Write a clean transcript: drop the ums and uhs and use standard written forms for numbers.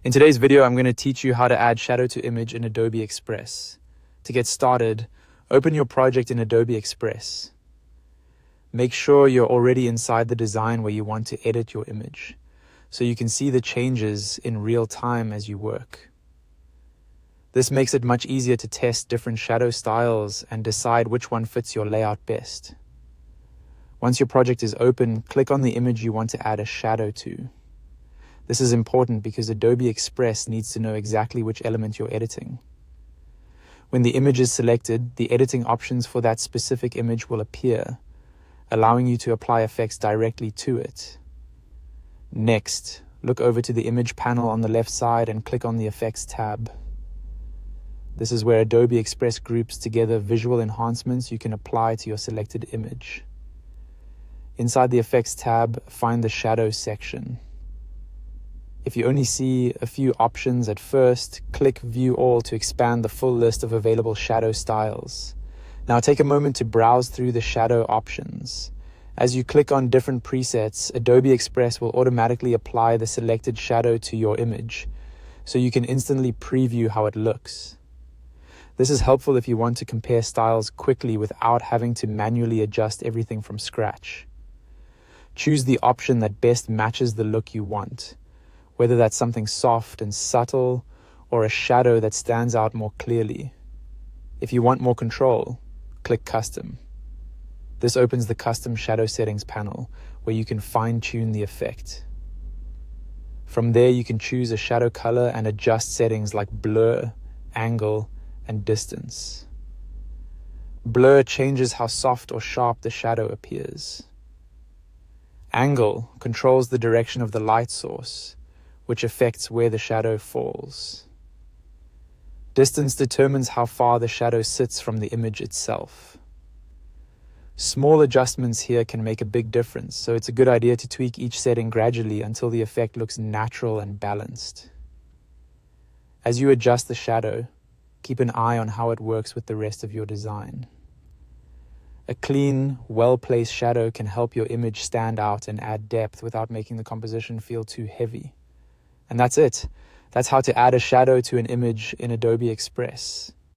In today's video, I'm going to teach you how to add shadow to image in Adobe Express. To get started, open your project in Adobe Express. Make sure you're already inside the design where you want to edit your image, so you can see the changes in real time as you work. This makes it much easier to test different shadow styles and decide which one fits your layout best. Once your project is open, click on the image you want to add a shadow to. This is important because Adobe Express needs to know exactly which element you're editing. When the image is selected, the editing options for that specific image will appear, allowing you to apply effects directly to it. Next, look over to the image panel on the left side and click on the Effects tab. This is where Adobe Express groups together visual enhancements you can apply to your selected image. Inside the Effects tab, find the Shadow section. If you only see a few options at first, click View All to expand the full list of available shadow styles. Now take a moment to browse through the shadow options. As you click on different presets, Adobe Express will automatically apply the selected shadow to your image, so you can instantly preview how it looks. This is helpful if you want to compare styles quickly without having to manually adjust everything from scratch. Choose the option that best matches the look you want, whether that's something soft and subtle or a shadow that stands out more clearly. If you want more control, click Custom. This opens the Custom Shadow Settings panel, where you can fine-tune the effect. From there, you can choose a shadow color and adjust settings like blur, angle, and distance. Blur changes how soft or sharp the shadow appears. Angle controls the direction of the light source, which affects where the shadow falls. Distance determines how far the shadow sits from the image itself. Small adjustments here can make a big difference, so it's a good idea to tweak each setting gradually until the effect looks natural and balanced. As you adjust the shadow, keep an eye on how it works with the rest of your design. A clean, well-placed shadow can help your image stand out and add depth without making the composition feel too heavy. And that's it. That's how to add a shadow to an image in Adobe Express.